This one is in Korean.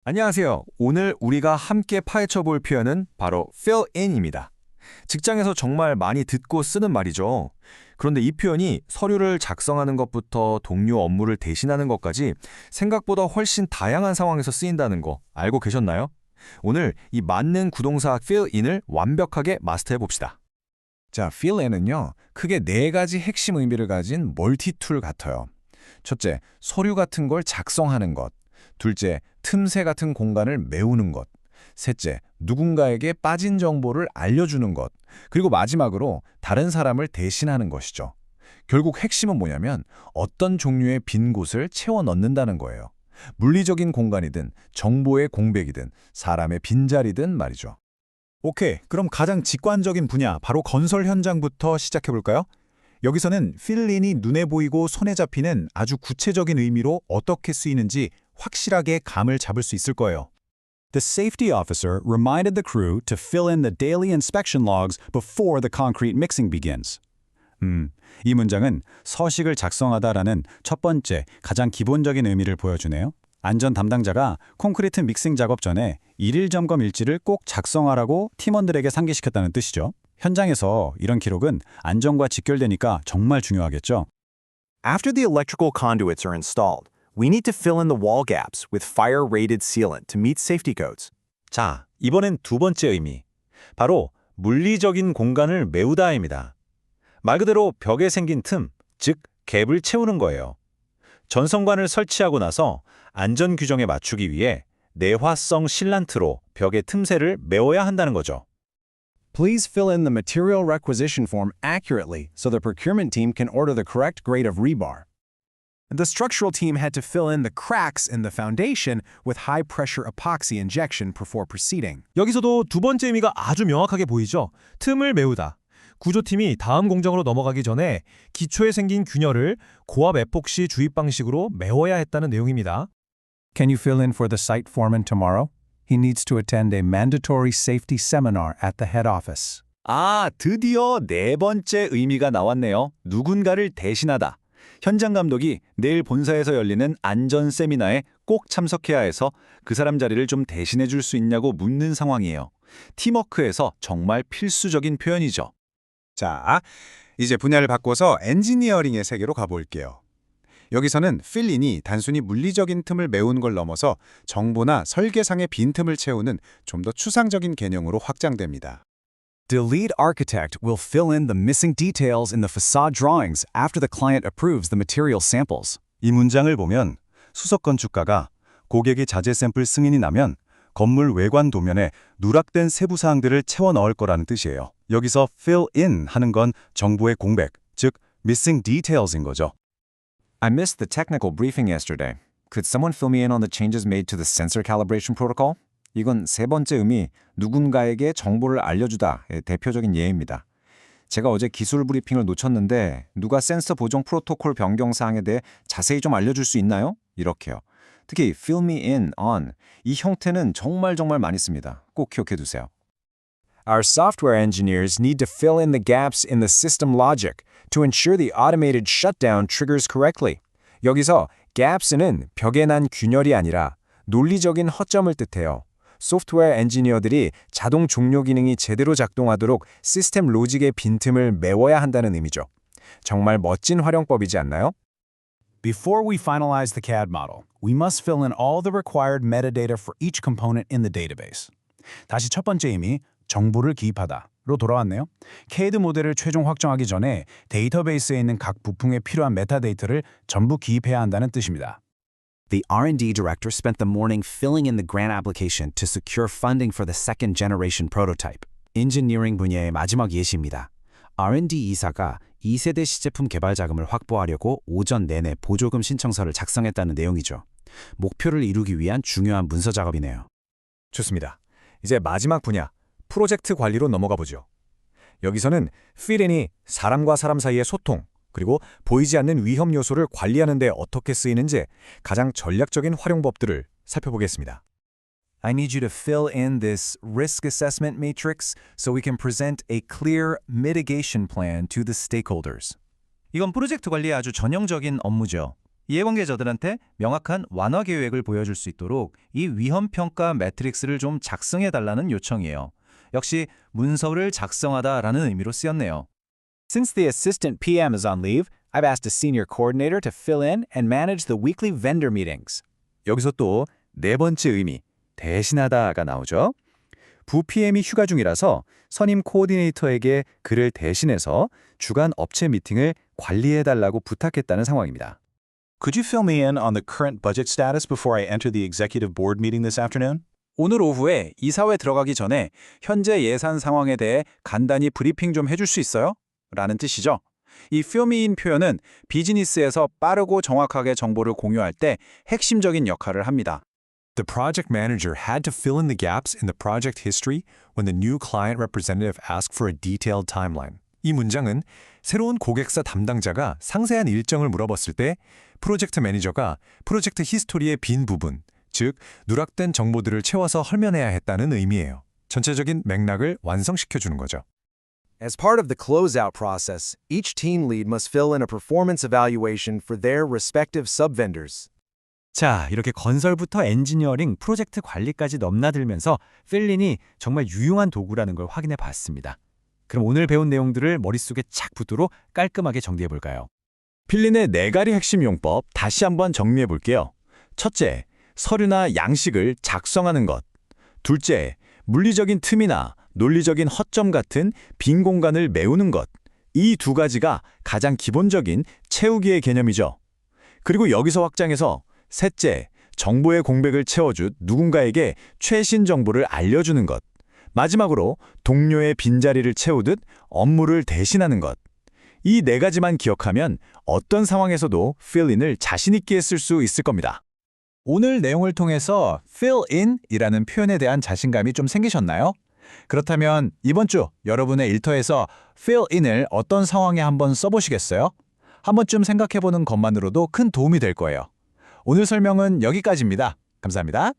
안녕하세요. 오늘 우리가 함께 파헤쳐 볼 표현은 바로 fill in입니다. 직장에서 정말 많이 듣고 쓰는 말이죠. 그런데 이 표현이 서류를 작성하는 것부터 동료 업무를 대신하는 것까지 생각보다 훨씬 다양한 상황에서 쓰인다는 거 알고 계셨나요? 오늘 이 맞는 구동사 fill in을 완벽하게 마스터해 봅시다. 자, fill in은요, 크게 네 가지 핵심 의미를 가진 멀티툴 같아요. 첫째, 서류 같은 걸 작성하는 것. 둘째, 틈새 같은 공간을 메우는 것. 셋째, 누군가에게 빠진 정보를 알려주는 것. 그리고 마지막으로 다른 사람을 대신하는 것이죠. 결국 핵심은 뭐냐면 어떤 종류의 빈 곳을 채워 넣는다는 거예요. 물리적인 공간이든 정보의 공백이든 사람의 빈자리든 말이죠. 오케이, 그럼 가장 직관적인 분야, 바로 건설 현장부터 시작해볼까요? 여기서는 필린이 눈에 보이고 손에 잡히는 아주 구체적인 의미로 어떻게 쓰이는지 확실하게 감을 잡을 수 있을 거예요. The safety officer reminded the crew to fill in the daily inspection logs before the concrete mixing begins. 이 문장은 서식을 작성하다라는 첫 번째, 가장 기본적인 의미를 보여주네요. 안전 담당자가 콘크리트 믹싱 작업 전에 일일 점검 일지를 꼭 작성하라고 팀원들에게 상기시켰다는 뜻이죠. 현장에서 이런 기록은 안전과 직결되니까 정말 중요하겠죠. After the electrical conduits are installed, we need to fill in the wall gaps with fire-rated sealant to meet safety codes. 자, 이번엔 두 번째 의미. 바로 물리적인 공간을 메우다입니다. 말 그대로 벽에 생긴 틈, 즉 갭을 채우는 거예요. 전선관을 설치하고 나서 안전 규정에 맞추기 위해 내화성 실란트로 벽의 틈새를 메워야 한다는 거죠. Please fill in the material requisition form accurately so the procurement team can order the correct grade of rebar. The structural team had to fill in the cracks in the foundation with high-pressure epoxy injection before proceeding. 여기서도 두 번째 의미가 아주 명확하게 보이죠. 틈을 메우다. 구조팀이 다음 공정으로 넘어가기 전에 기초에 생긴 균열을 고압 에폭시 주입 방식으로 메워야 했다는 내용입니다. Can you fill in for the site foreman tomorrow? He needs to attend a mandatory safety seminar at the head office. 아, 드디어 네 번째 의미가 나왔네요. 누군가를 대신하다. 현장 감독이 내일 본사에서 열리는 안전 세미나에 꼭 참석해야 해서 그 사람 자리를 좀 대신해 줄 수 있냐고 묻는 상황이에요. 팀워크에서 정말 필수적인 표현이죠. 자, 이제 분야를 바꿔서 엔지니어링의 세계로 가볼게요. 여기서는 필린이 단순히 물리적인 틈을 메우는 걸 넘어서 정보나 설계상의 빈틈을 채우는 좀 더 추상적인 개념으로 확장됩니다. The lead architect will fill in the missing details in the facade drawings after the client approves the material samples. 이 문장을 보면 수석 건축가가 고객의 자재 샘플 승인이 나면 건물 외관 도면에 누락된 세부 사항들을 채워 넣을 거라는 뜻이에요. 여기서 fill in 하는 건 정보의 공백, 즉 missing details인 거죠. I missed the technical briefing yesterday. Could someone fill me in on the changes made to the sensor calibration protocol? 이건 세 번째 의미, 누군가에게 정보를 알려주다의 대표적인 예입니다. 제가 어제 기술 브리핑을 놓쳤는데 누가 센서 보정 프로토콜 변경 사항에 대해 자세히 좀 알려줄 수 있나요? 이렇게요. 특히 fill me in on 이 형태는 정말 많이 씁니다. 꼭 기억해 두세요. Our software engineers need to fill in the gaps in the system logic to ensure the automated shutdown triggers correctly. 여기서 gaps는 벽에 난 균열이 아니라 논리적인 허점을 뜻해요. 소프트웨어 엔지니어들이 자동 종료 기능이 제대로 작동하도록 시스템 로직의 빈틈을 메워야 한다는 의미죠. 정말 멋진 활용법이지 않나요? Before we finalize the CAD model, we must fill in all the required metadata for each component in the database. 다시 첫 번째 의미, 정보를 기입하다로 돌아왔네요. CAD 모델을 최종 확정하기 전에 데이터베이스에 있는 각 부품에 필요한 메타데이터를 전부 기입해야 한다는 뜻입니다. The R&D director spent the morning filling in the grant application to secure funding for the second generation prototype. 인지니어링 분야의 마지막 예시입니다. R&D 이사가 2세대 시제품 개발 자금을 확보하려고 오전 내내 보조금 신청서를 작성했다는 내용이죠. 목표를 이루기 위한 중요한 문서 작업이네요. 좋습니다. 이제 마지막 분야, 프로젝트 관리로 넘어가 보죠. 여기서는 필린이 사람과 사람 사이의 소통, 그리고 보이지 않는 위험 요소를 관리하는 데 어떻게 쓰이는지 가장 전략적인 활용법들을 살펴보겠습니다. I need you to fill in this risk assessment matrix so we can present a clear mitigation plan to the stakeholders. 이건 프로젝트 관리의 아주 전형적인 업무죠. 이해관계자들한테 명확한 완화 계획을 보여줄 수 있도록 이 위험평가 매트릭스를 좀 작성해달라는 요청이에요. 역시 문서를 작성하다라는 의미로 쓰였네요. Since the assistant PM is on leave, I've asked a senior coordinator to fill in and manage the weekly vendor meetings. 여기서 또 네 번째 의미, 대신하다가 나오죠. 부 PM이 휴가 중이라서 선임 코디네이터에게 그를 대신해서 주간 업체 미팅을 관리해달라고 부탁했다는 상황입니다. Could you fill me in on the current budget status before I enter the executive board meeting this afternoon? 오늘 오후에 이사회 들어가기 전에 현재 예산 상황에 대해 간단히 브리핑 좀 해줄 수 있어요? 라는 뜻이죠. 이 fill me in 표현은 비즈니스에서 빠르고 정확하게 정보를 공유할 때 핵심적인 역할을 합니다. The project manager had to fill in the gaps in the project history when the new client representative asked for a detailed timeline. 이 문장은 새로운 고객사 담당자가 상세한 일정을 물어봤을 때 프로젝트 매니저가 프로젝트 히스토리의 빈 부분, 즉 누락된 정보들을 채워서 헐면해야 했다는 의미예요. 전체적인 맥락을 완성시켜주는 거죠. As part of the closeout process, each team lead must fill in a performance evaluation for their respective sub-vendors. 자, 이렇게 건설부터 엔지니어링, 프로젝트 관리까지 넘나들면서 필린이 정말 유용한 도구라는 걸 확인해 봤습니다. 그럼 오늘 배운 내용들을 머릿속에 착 붙도록 깔끔하게 정리해 볼까요? 필린의 4가지 핵심 용법 다시 한번 정리해 볼게요. 첫째, 서류나 양식을 작성하는 것. 둘째, 물리적인 틈이나 논리적인 허점 같은 빈 공간을 메우는 것. 이 2가지가 가장 기본적인 채우기의 개념이죠. 그리고 여기서 확장해서 셋째, 정보의 공백을 채워줄 누군가에게 최신 정보를 알려주는 것. 마지막으로 동료의 빈자리를 채우듯 업무를 대신하는 것. 이 4가지만 기억하면 어떤 상황에서도 fill in을 자신 있게 쓸 수 있을 겁니다. 오늘 내용을 통해서 fill in이라는 표현에 대한 자신감이 좀 생기셨나요? 그렇다면 이번 주 여러분의 일터에서 fill in을 어떤 상황에 한번 써보시겠어요? 한 번쯤 생각해보는 것만으로도 큰 도움이 될 거예요. 오늘 설명은 여기까지입니다. 감사합니다.